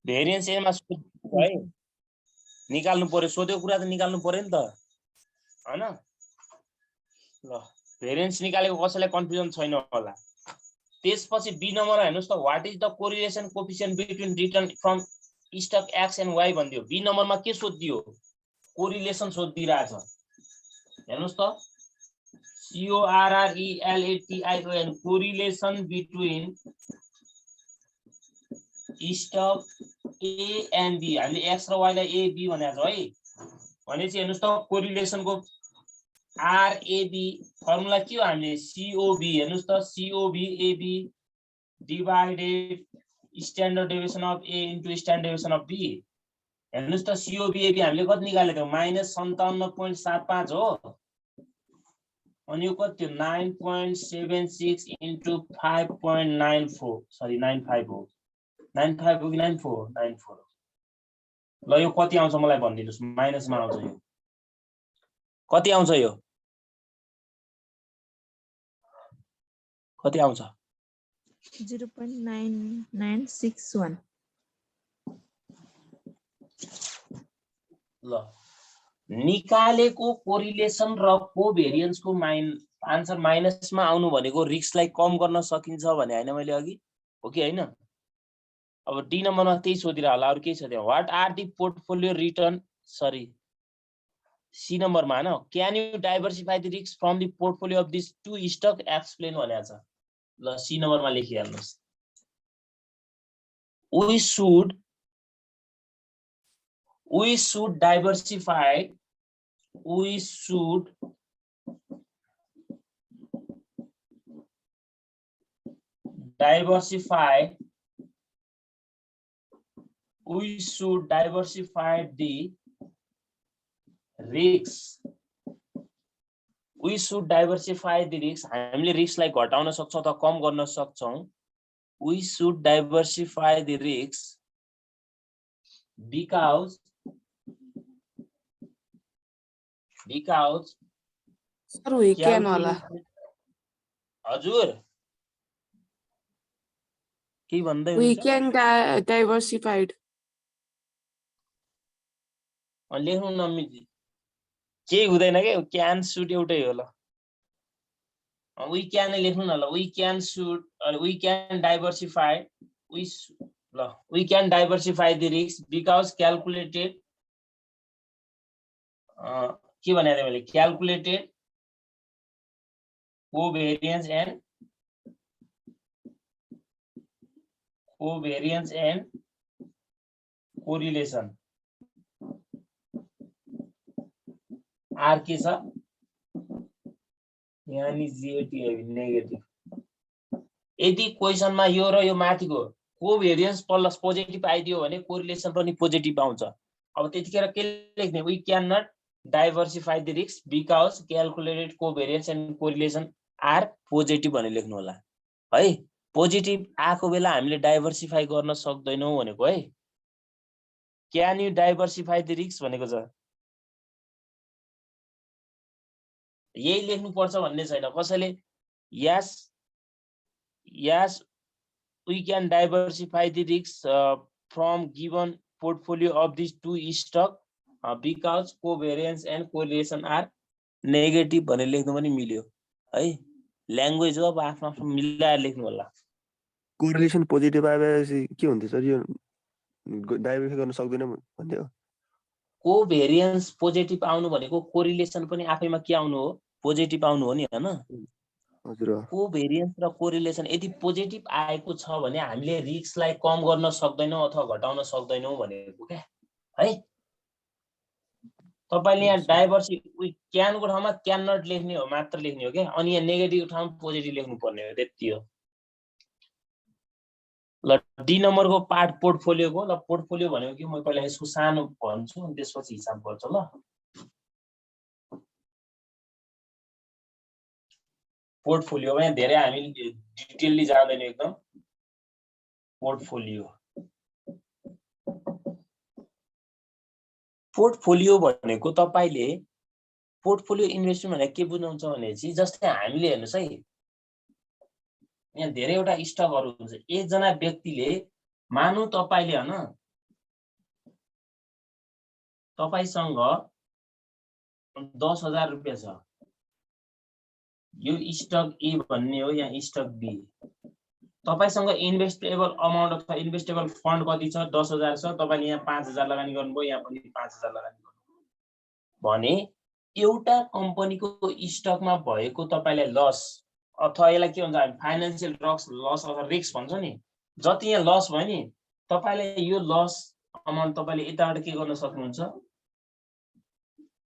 Variance एमा सोध्नु है निकाल्नु पर्यो सोध्यो कुरा त निकाल्नु पर्यो नि त हैन ल भेरिएन्स निकालेको कसैलाई कन्फ्युजन छैन होला त्यसपछि बी नम्बरमा हेर्नुस् त what is the correlation coefficient between return from stock X and Y भन्दियो बी नम्बरमा के सोधिदियो कोरिलेसन सोधिदिरहेछ हेर्नुस् त CORRELATION correlation between stock A and B हामीले एक्स र वाई लाई A B भनेको छ है भनेपछि हेर्नुस् त कोरिलेसनको RAB फर्मुला के हो हामीले COB हेर्नुस् त COB AB divided standard deviation of A into standard deviation of B हेर्नुस् त COB AB हामीले कति निकालेको -57.75 हो अनि यो कति थियो 9.76 इन्टु 5.94 सरी 95 हो 95 हो कि 94 94 ल यो कति आउँछ मलाई भनिदिनुस् माइनसमा आउँछ यो कति आउँछ यो कति आउँछ 0.9961 ल निकालेको कोरिलेसन र कोभेरिएन्सको आन्सर माइनसमा आउनु भनेको रिस्कलाई कम गर्न सकिन्छ भने हैन मैले अघि हो कि हैन अब डी नम्बरमा त्यही सोधिरा होला अरु के सोध्यो what are the portfolio return sorry C नम्बरमा हैन can you diversify the risk from the portfolio of this two stock explain भनेको छ ल सी नम्बरमा लेखिहाल्नुस् we should diversify we should diversify the risks we should diversify the risks हामीले रिस्कलाई घटाउन सक्छौं अथवा कम गर्न सक्छौं we should diversify the risks because sir we can होला हजुर के भन्दै we can diversified लेख्नु न केही हुँदैन के क्यान सुट एउटै हो ल we can लेख्नु न ल we can diversify we can diversify the risks because calculated के भने मैले calculated covariance and correlation R के छ यहाँ नि नेगेटिभ यदि क्वेशनमा यो र यो माथिको कोभेरिएन्स प्लस पोजिटिभ आइदियो भने कोरिलेसन पनि पोजिटिभ आउँछ अब त्यतिखेर के लेख्ने we can not diversify the risk because calculated covariance and correlation are positive भने लेख्नु होला है पोजिटिभ आको बेला हामीले डाइभर्सिफाई गर्न सक्दैनौं भनेको है can you diversify the risk भनेको छ यही लेख्नु पर्छ भन्ने छैन कसैले यस we can diversify the risks from given portfolio of these two stock because covariance and correlation are negative भने लेख्नु पनि मिल्यो है ल्याङ्ग्वेज हो अब आफ्नो आफ्नो मिलाएर लेख्नु होला कोरिलेसन पोजिटिभ आएपछि के हुन्छ सर यो डाइभर्सिफाई गर्न सक्दैन भन्ने हो कोभेरिएन्स पोजिटिभ आउनु भनेको कोरिलेसन पनि आफैमा के आउनु हो पोजिटिभ आउनु हो नि हैन हजुर कोभेरिएन्स र कोरिलेसन यदि पोजिटिभ आएको छ भने हामीले रिस्कलाई कम गर्न सक्दैनौं अथवा घटाउन सक्दैनौं भनेको के है तपाईले यहाँ डाइभर्सिफाई क्यानको ठाउँमा क्यान नट लेख्ने हो मात्र लेख्ने हो के अनि यहाँ नेगेटिभ ठाउँमा पोजिटिभ लेख्नु पर्ने हो त्यति हो ल डी नम्बरको पार्ट पोर्टफोलियोको ल पोर्टफोलियो भनेको कि म पहिला यसको सानो भन्छु अनि त्यसपछि हिसाब गर्छु ल पोर्टफोलियोमा यहाँ धेरै हामी डिटेलली जान्दैनौं एकदम पोर्टफोलियो भनेको तपाईले पोर्टफोलियो इन्भेस्टमेन्ट भनेको के बुझ्नुहुन्छ भनेपछि जस्तै हामीले हेर्नुस् है यहाँ धेरैवटा स्टकहरु हुन्छ एकजना व्यक्तिले मानु तपाईले हैन तपाईसँग 10,000 रुपैयाँ छ, यो स्टक ए भन्ने हो, यहाँ स्टक बी। तपाईसँग इन्भेस्टेबल अमाउन्ट अथवा इन्भेस्टेबल फन्ड कति छ? 10,000 छ। तपाईले यहाँ 5,000 लगानी गर्नुभयो, यहाँ पनि 5,000 लगानी गर्नुभयो भने एउटा कम्पनीको स्टकमा भएको तपाईलाई लस अथवा यसलाई के भन्छ हामी फाइनान्शियल लस अथवा रिस्क भन्छ नि, जति यहाँ लस भयो नि तपाईले यो लस अमाउन्ट तपाईले यताबाट के गर्न सक्नुहुन्छ,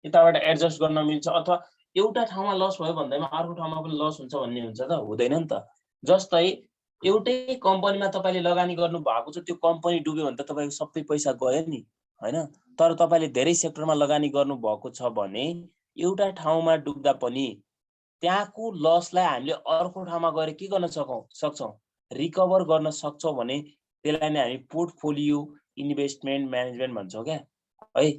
यताबाट एडजस्ट गर्न मिल्छ। अथवा एउटा ठाउँमा लस भयो भन्दैमा अर्को ठाउँमा पनि लस हुन्छ भन्ने हुन्छ त? हुँदैन नि त। जस्तै एउटै कम्पनीमा तपाईले लगानी गर्नु भएको छ, त्यो कम्पनी डुब्यो भने त तपाईको सबै पैसा गयो नि, हैन? तर तपाईले धेरै सेक्टरमा लगानी गर्नु भएको छ भने एउटा ठाउँमा डुब्दा पनि त्यहाँको लसलाई हामीले अर्को ठाउँमा गएर के गर्न सक्छौं, रिकभर गर्न सक्छौं भने त्यसलाई नै हामी पोर्टफोलियो इन्भेस्टमेन्ट म्यानेजमेन्ट भन्छौं क्या है।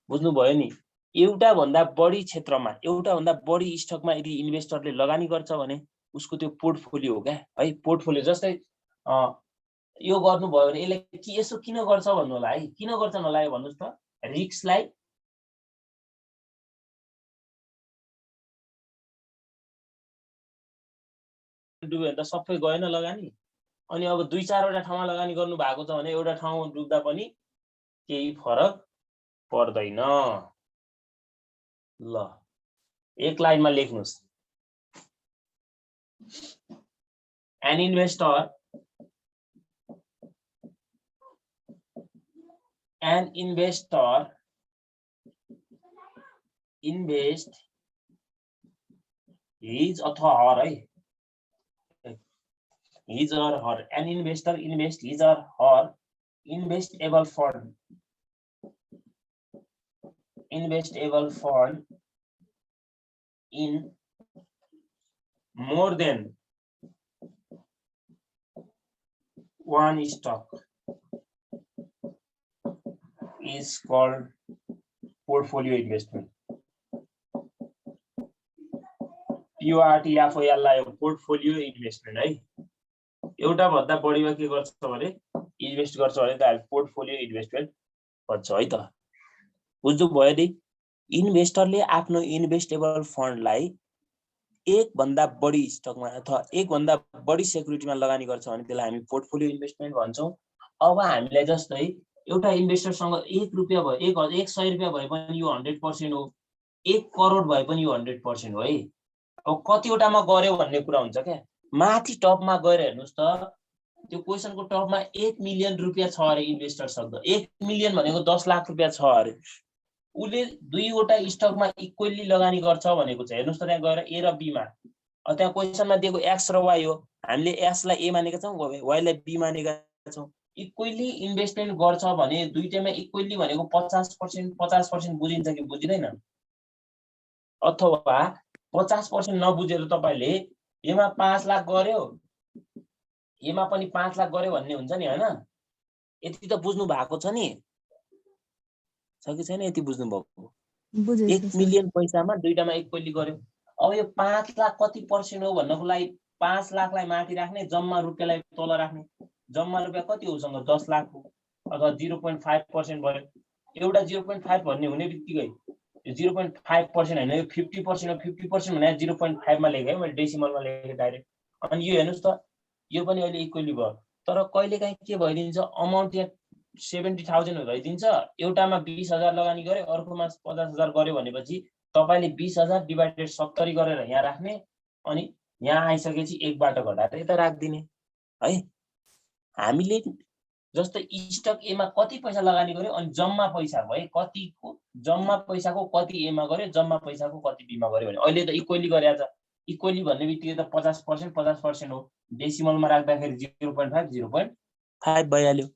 बुझ्नु भयो नि? एउटा भन्दा बढी क्षेत्रमा, एउटा भन्दा बढी स्टकमा यदि इन्भेस्टरले लगानी गर्छ भने उसको त्यो पोर्टफोलियो हो क्या है। पोर्टफोलियो जस्तै यो गर्नुभयो भने यसले के यसो किन गर्छ भन्नु होला है, किन गर्छ नलाग्यो भन्नुस् त? रिस्कलाई डुब्यो भने त सबै गएन लगानी। अनि अब 2-4 वटा ठाउँमा लगानी गर्नु भएको छ भने एउटा ठाउँमा डुब्दा पनि केही फरक पर्दैन। ल एक लाइनमा लेख्नुस्। An investor invest his अथवा her है, his or her, an investor invest his or her investable fund in more than one stock is called portfolio investment. Portfolio investment है। एउटा भन्दा बढीमा के गर्छ भने इन्भेस्ट गर्छ भने त हामी पोर्टफोलियो इन्भेस्टमेन्ट भन्छ है त। बुझ्नु भयो नि? इन्भेस्टरले आफ्नो इन्भेस्टेबल फन्डलाई एक भन्दा बढी स्टकमा अथवा एक भन्दा बढी सेक्युरिटीमा लगानी गर्छ भने त्यसलाई हामी पोर्टफोलियो इन्भेस्टमेन्ट भन्छौं। अब हामीलाई जस्तै एउटा इन्भेस्टरसँग 1 रुपैयाँ भयो, 100 रुपैयाँ भए पनि यो 100% हो, 1 करोड भए पनि यो 100% हो है। अब कतिवटामा गर्यो भन्ने कुरा हुन्छ क्या। माथि टपमा गएर हेर्नुस् त, त्यो क्वेशनको टपमा 1 मिलियन रुपैयाँ छ अरे इन्भेस्टर शब्द। 1 मिलियन भनेको 10 लाख रुपैयाँ छ अरे। उले 2 वटा स्टकमा इक्वली लगानी गर्छ भनेको छ। हेर्नुस् त त्यहाँ गएर ए र बी मा, त्यहाँ क्वेशनमा दिएको एक्स र वाई हो। हामीले एक्स लाई ए मानेका छौं, वाई लाई बी मानेका छौं। इक्वली इन्भेस्टमेन्ट गर्छ भने दुईटैमा इक्वली भनेको 50% बुझिन्छ कि बुझिदैन? अथवा 50% नबुझेर तपाईले एमा 5 लाख गर्यो, एमा पनि 5 लाख गर्यो भन्ने हुन्छ नि, हैन? यति त बुझ्नु भएको छ नि? छ कि छैन यति बुझ्नु भएको? 1 मिलियन पैसामा दुईटामा इक्वली गर्यो। अब यो 5 लाख कति पर्सेन्ट हो भन्नको लागि 5 लाखलाई माथि राख्ने, जम्मा रुपैयाँलाई तल राख्ने। जम्मा रुपैयाँ कति हो सँग? 10 लाख हो, अथवा 0.5% भयो। एउटा 0.5 भन्ने हुने बित्तिकै 0.5% हैन, यो 50% हो। 50% भने 0.5 मा लेखे है मैले, डेसिमलमा लेखे डाइरेक्ट। अनि यो हेर्नुस् त, यो पनि अहिले इक्वली भयो। तर कहिलेकाहीँ के भइदिन्छ, अमाउन्ट यहाँ 70,000 भइदिन्छ। एउटामा 20,000 लगानी गर्यो, अर्कोमा 50,000 गर्यो भनेपछि तपाईले 20,000 डिवाइडेड 70 गरेर यहाँ राख्ने, अनि यहाँ आइसकेपछि 1 बाट घटाएर यता राख्दिने है। हामीले जस्तै स्टक ए मा कति पैसा लगानी गर्यो अनि जम्मा पैसा भयो कतिको, जम्मा पैसाको कति ए मा गर्यो, जम्मा पैसाको कति बी मा गर्यो भने अहिले त इक्वली गरेछ। इक्वली भन्ने बित्तिकै त 50% हो। डेसिमलमा राख्दाखेरि 0.5 भइहाल्यो।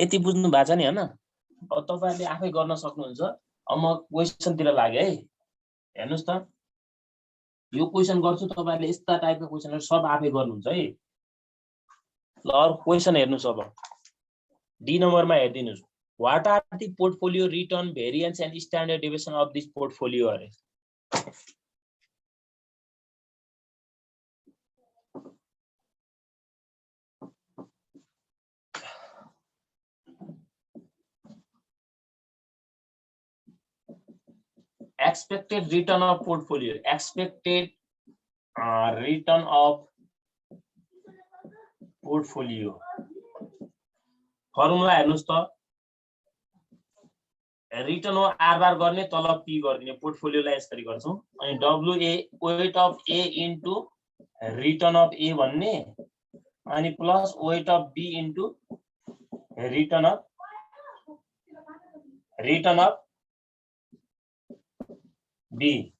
यति बुझ्नु भएको छ नि, हैन? अब तपाईहरुले आफै गर्न सक्नुहुन्छ। अब म क्वेशनतिर लागे है। हेर्नुस् त, यो क्वेशन गर्छु, तपाईहरुले यस्ता टाइपको क्वेशनहरु सब आफै गर्नुहुन्छ है। ल अरु क्वेशन हेर्नुस्। अब डी नम्बरमा हेर्दिनुस्। What are the portfolio return variance and standard deviation of this portfolio अरे। Expected return of portfolio, expected return of portfolio formula हेर्नुस् त, रिटर्न हो आर बार गर्ने तल पी गरिदिने, पोर्टफोलियोलाई यसरी गर्छौं। अनि W A weight of A into return of A भन्ने, अनि plus weight of B into return of B.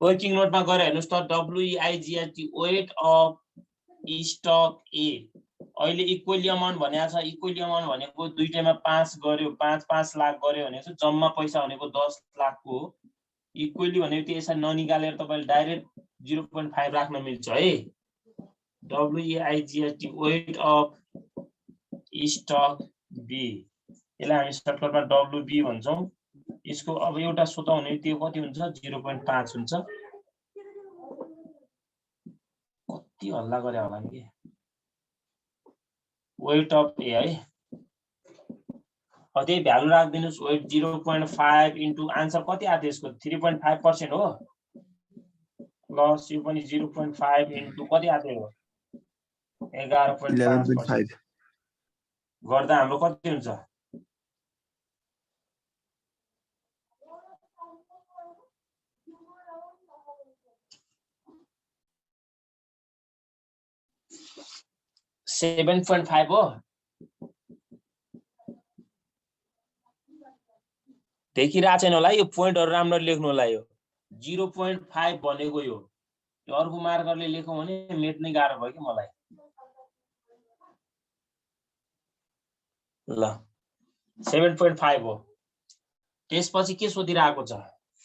Working नोटमा गएर हेर्नुस् त, W E I G H T weight of stock A अहिले इक्वली अमाउन्ट भनेको छ। इक्वली अमाउन्ट भनेको दुईटैमा 5 गर्यो, 5 लाख गर्यो भने चाहिँ जम्मा पैसा भनेको 10 लाखको हो। इक्वली भनेको त्यो यसरी ननिकालेर तपाईले डाइरेक्ट 0.5 राख्न मिल्छ है। डब्ल्युईआईजीएटी वेट अफ स्टक बी, यसलाई हामी सर्टकटमा डब्ल्युबी भन्छौं। यसको अब एउटा सोता भने त्यो कति हुन्छ, 0.5 हुन्छ। कति हल्ला गरे होला नि, वेट अफ ए है। त्यही भ्यालु राखिदिनुस्, वेट 0.5 इन्टु आन्सर कति आयो त्यसको, 3.5% हो, प्लस यो पनि 0.5 इन्टु कति आयो, 11.5% गर्दा हाम्रो कति हुन्छ, 7.5 हो। देखिरहेको छैन होला, यो पोइन्टहरु राम्ररी लेख्नु होला। यो 0.5 भनेको यो अर्को मार्करले लेखौँ भने मेट्नै गाह्रो भयो कि मलाई। ल 7.5 हो। त्यसपछि के सोधिरहेको छ,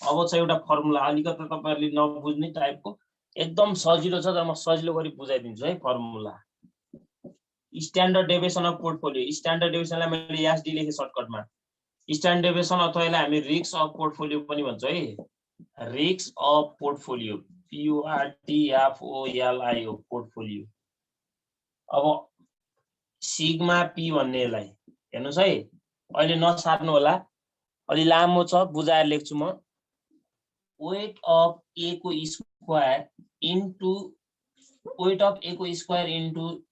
अब छ एउटा फर्मुला, अलिकति तपाईहरुले नबुझ्ने टाइपको, एकदम सजिलो छ तर म सजिलो गरी बुझाइदिन्छु है। Formula standard deviation of portfolio, standard डेभिएसनलाई मैले एसडी लेखे सर्टकटमा। स्ट्यान्डर्ड डेभिएसन अथवा यसलाई हामी रिस्क अफ पोर्टफोलियो पनि भन्छ है। Risk of portfolio, PORTFOLIO portfolio. अब सिग्मा पी भन्ने यसलाई हेर्नुस् है, अहिले नसार्नु होला, अलि लामो छ, बुझाएर लेख्छु म। वेट अफ ए को स्क्वायर इन्टु वेट अफ ए को स्क्वायर इन्टु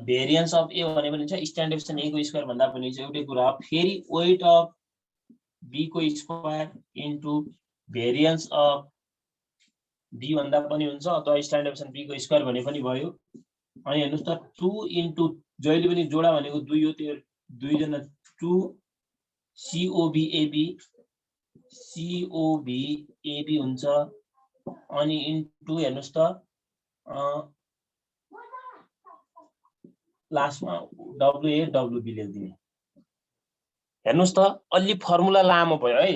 भेरिएन्स अफ ए भने पनि छ, स्ट्यान्डर्ड डेभिएसन ए को स्क्वायर भन्दा पनि छ एउटै कुरा हो। फेरि वेट अफ बी को square into variance of B भन्दा पनि हुन्छ, अथवा स्ट्यान्डर्ड डेभिएसन बी को स्क्वायर भने पनि भयो। अनि हेर्नुस् त 2 इन्टु जहिले पनि जोडा भनेको 2 हो, त्यो 2 जना 2 COBAB हुन्छ। अनि इन्टु हेर्नुस् त लास्टमा WAWB लेख्दिने। हेर्नुस् त अलि फर्मुला लामो भयो है।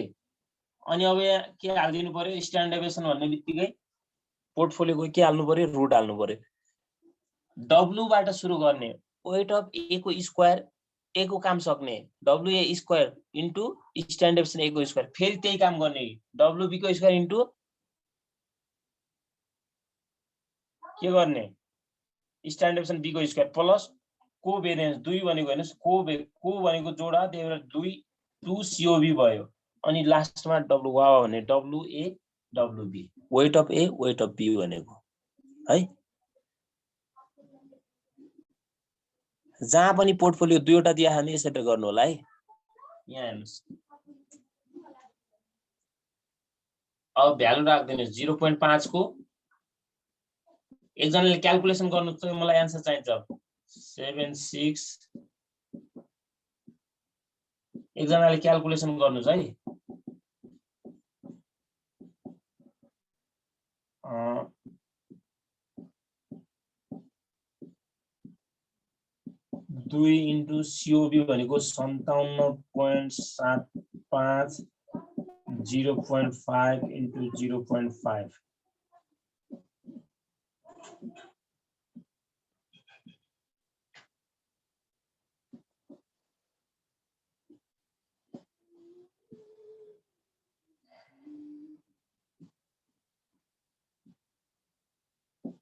अनि अब यहाँ के हाल्दिनु पर्यो, स्ट्यान्डर्ड डेभिएसन भन्ने बित्तिकै पोर्टफोलियोको के हाल्नु पर्यो, रुट हाल्नु पर्यो। W बाट सुरु गर्ने, वेट अफ ए को स्क्वायर, ए को काम सक्ने WA square into standard deviation A को स्क्वायर, फेरि त्यही काम गर्ने WB को स्क्वायर इन्टु के गर्ने, स्ट्यान्डर्ड डेभिएसन बी को स्क्वायर प्लस कोभेरिएन्स 2 भनेको हेर्नुस्, को भनेको जोडा, त्यही भएर 2 COB भयो। अनि लास्टमा W वावा भने WAWB, weight of A weight of B भनेको है। जहाँ पनि पोर्टफोलियो दुईवटा दिया भने यसरी गर्नु होला है। यहाँ हेर्नुस्, अब भ्यालु राख्दिनुस् 0.5 को। एकजनाले क्याल्कुलेसन गर्नु चाहिँ मलाई आन्सर चाहिन्छ 76। एकजनाले क्याल्कुलेसन गर्नुस् है। दुई इन्टु COB भनेको 57.75, 0.5 इन्टु 0.5।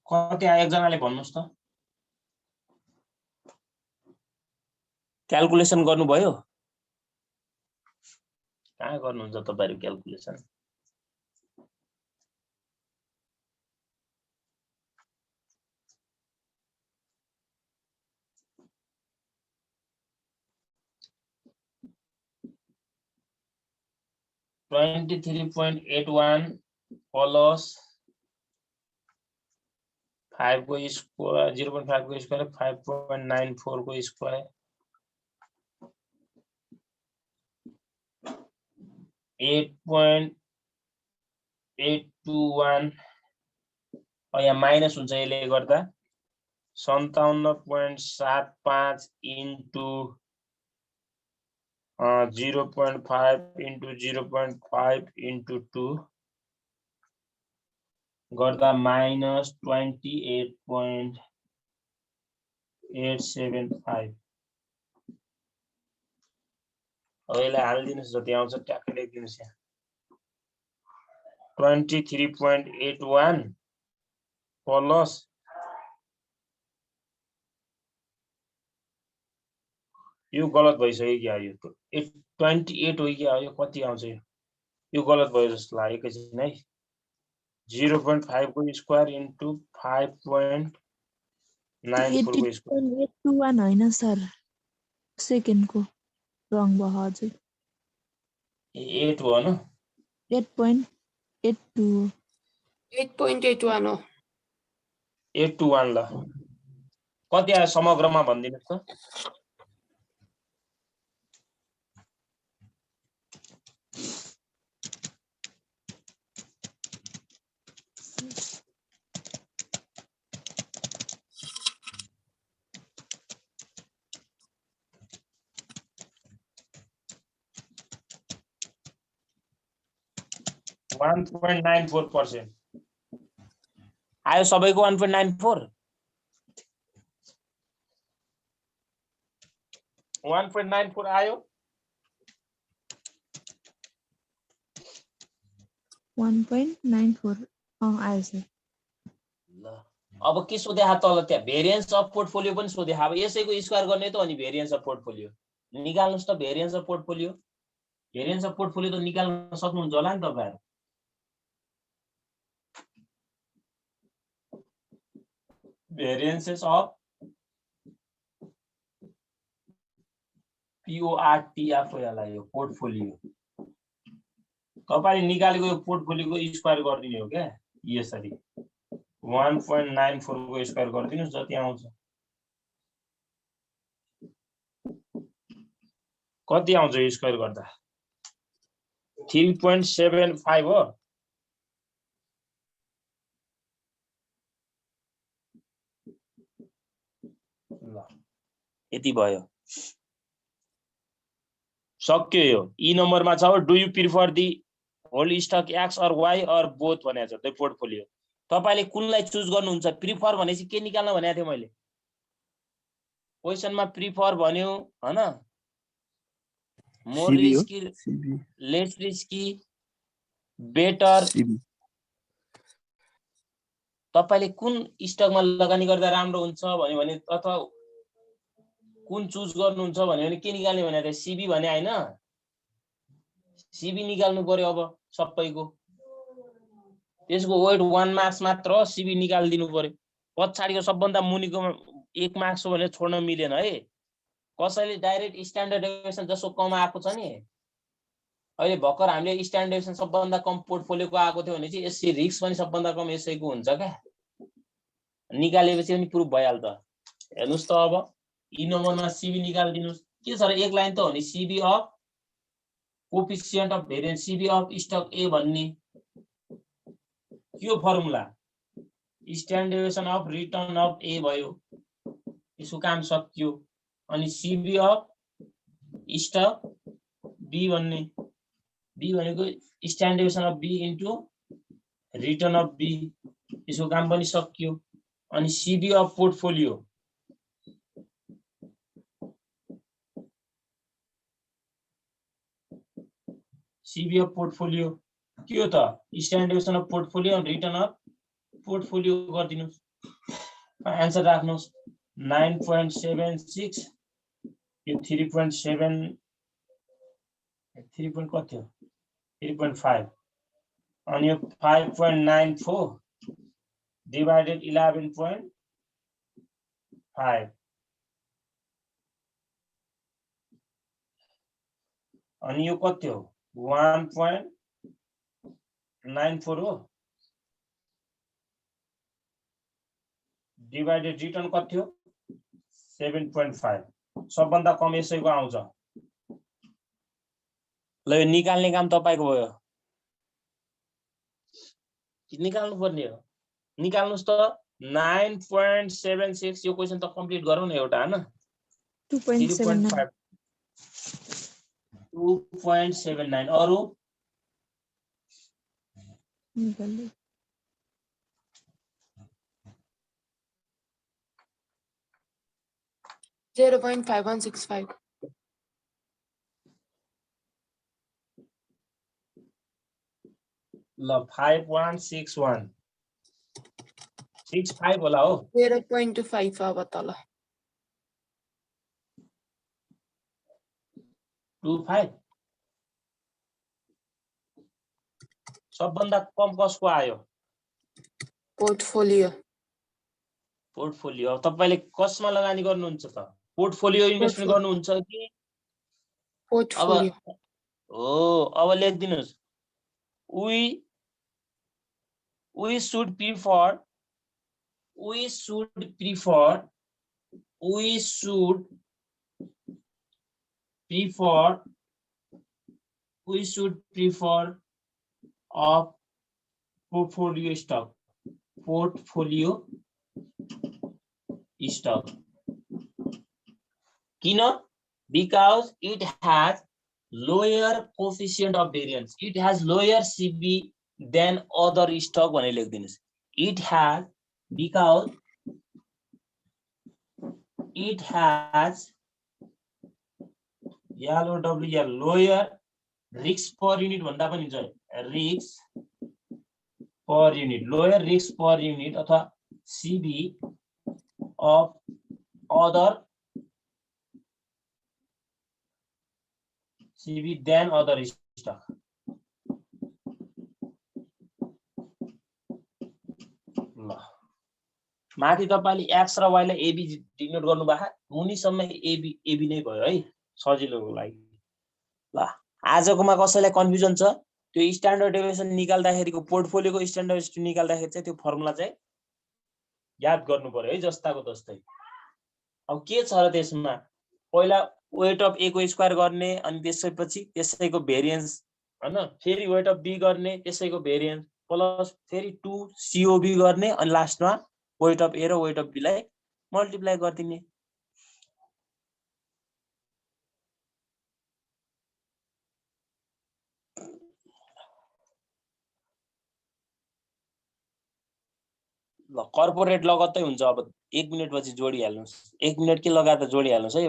कति आयो एकजनाले भन्नुस् त क्याल्कुलेसन गर्नुभयो कहाँ गर्नुहुन्छ तपाईहरु क्याल्कुलेसन 23.81 प्लस 5 को स्क्वायर 0.5 को स्क्वायर 5.94 को स्क्वायर 8.821 यहाँ माइनस हुन्छ यसले गर्दा 57.75 इन्टु 0.5 इन्टु 0.5 इन्टु 2 गर्दा माइनस 28.875 अब यसलाई हाल्दिनुस् जति आउँछ ट्याक्कै लेखिदिनुस् यहाँ 23.81 प्लस यो गलत भइसक्यो क्या यो 28 हो क्या यो कति आउँछ यो गलत भयो जस्तो लाग्यो एकैछिन है 0.5 को स्क्वायर इन्टु 5.94 को स्क्वायर 8.821 हैन सर सेकेन्ड को रङ भयो हजुर 8 हो हैन 8.82 8.81 हो 821 ल कति आयो समग्रमा भन्दिनुस् त 1.94% आयो सबैको 1.94 1.94 आयो 1.94 आयो सर ल अब के सोधे हा तल त्यहाँ भेरिएन्स अफ पोर्टफोलियो पनि सोधे हा अब यसैको स्क्वायर गर्ने त अनि भेरिएन्स अफ पोर्टफोलियो निकाल्नुस् त भेरिएन्स अफ पोर्टफोलियो त निकाल्न सक्नुहुन्छ होला नि तपाईहरु variances of PORTF यो पोर्टफोलियो तपाईले निकालेको यो पोर्टफोलियोको स्क्वायर गर्दिने हो क्या यसरी 1.94 को स्क्वायर गर्दिनुस् जति आउँछ कति आउँछ यो स्क्वायर गर्दा 3.75 हो यति भयो सक्यो यो ई नम्बरमा छ do you prefer the whole stock X or Y or both भनेको छ त्यो पोर्टफोलियो तपाईले कुनलाई चुज गर्नुहुन्छ प्रिफर भनेपछि के निकाल्न भनेको थिए मैले क्वेशनमा प्रिफर भन्यो हैन more risky lace risky better तपाईले कुन स्टकमा लगानी गर्दा राम्रो हुन्छ भन्यो भने अथवा कुन चुज गर्नुहुन्छ भन्यो भने के निकाल्ने भनेको थिए सीबी भने हैन सीबी निकाल्नु पर्यो अब सबैको त्यसको वेट 1 मार्क्स मात्र सीबी निकाल्दिनु पर्यो पछाडीको सबभन्दा मुनिको 1 मार्क्स हो भने छोड्न मिलेन है कसैले डाइरेक्ट स्ट्यान्डर्ड डेभिएसन जसो कम आएको छ नि अहिले भर्खर हामीले स्ट्यान्डर्ड डेभिएसन सबभन्दा कम पोर्टफोलियोको आएको थियो भने चाहिँ यसै रिस्क पनि सबभन्दा कम यसैको हुन्छ क्या निकालेपछि पनि प्रुफ भइहाल्छ हेर्नुस् त अब ई नम्बरमा सीबी निकाल्दिनुस् के छ र एक लाइन त हो नि C V of coefficient of variance C V of stock A भन्ने के formula standard deviation of return of A भयो यसको काम सकियो अनि सीबी अफ स्टक बी भन्ने बी भनेको standard deviation of B into return of B यसको काम पनि सकियो अनि C V of portfolio C V of portfolio के हो त स्ट्यान्डर्ड डेभिएसन अफ पोर्टफोलियो अनि रिटर्न अफ पोर्टफोलियो गर्दिनुस् आन्सर राख्नुहोस् 9.76 यो 3.7 3 point कति हो 3.5 अनि यो 5.94 divided 11.5 अनि यो कति हो 1.94 हो डिवाइडेड रिटर्न कति हो 7.5 सबभन्दा कम यसैको आउँछ ल यो निकाल्ने काम तपाईको भयो निकाल्नु पर्ने हो निकाल्नुस् त 9.76 यो क्वेशन त कम्प्लिट गरौँ न एउटा हैन 2.79 2.79 अरु 0.5165. ल 5161 65 होला हो 0.25 अब तल 25 सबभन्दा कम कसको आयो पोर्टफोलियो पोर्टफोलियो तपाईले कसमा लगानी गर्नुहुन्छ त पोर्टफोलियो इन्भेस्टमेन्ट गर्नुहुन्छ कि पोर्टफोलियो हो अब लेख्दिनुस् we should prefer of portfolio stock Kina? Because it has lower coefficient of variance. It has lower CB than other stock. It has because it has lower risk per unit. Risk per unit, lower risk per unit अथवा CB of other CB than other stock. माथि तपाईले x र y लाई AB denote गर्नु भए मुनिसम्म AB नै भयो है सजिलोको लागि ल आजकोमा कसैलाई कन्फ्युजन छ त्यो स्ट्यान्डर्ड डेभिएसन निकाल्दाखेरिको पोर्टफोलियोको स्ट्यान्डर्ड डेभिएसन निकाल्दाखेरि चाहिँ त्यो फर्मुला चाहिँ याद गर्नु पर्यो है जस्ताको तस्तै अब के छ र त्यसमा पहिला वेट अफ A को स्क्वायर गर्ने अनि त्यसैपछि त्यसैको भेरिएन्स हैन फेरि वेट अफ B गर्ने त्यसैको भेरिएन्स प्लस फेरि 2 COB गर्ने अनि लास्टमा वेट अफ A र वेट अफ B लाई मल्टिप्लाई गर्दिने ल कर्पोरेट लगत्तै हुन्छ अब 1 मिनेट पछि जोडिहाल्नुस् 1 मिनेट के लगाएर जोडिहाल्नुस् है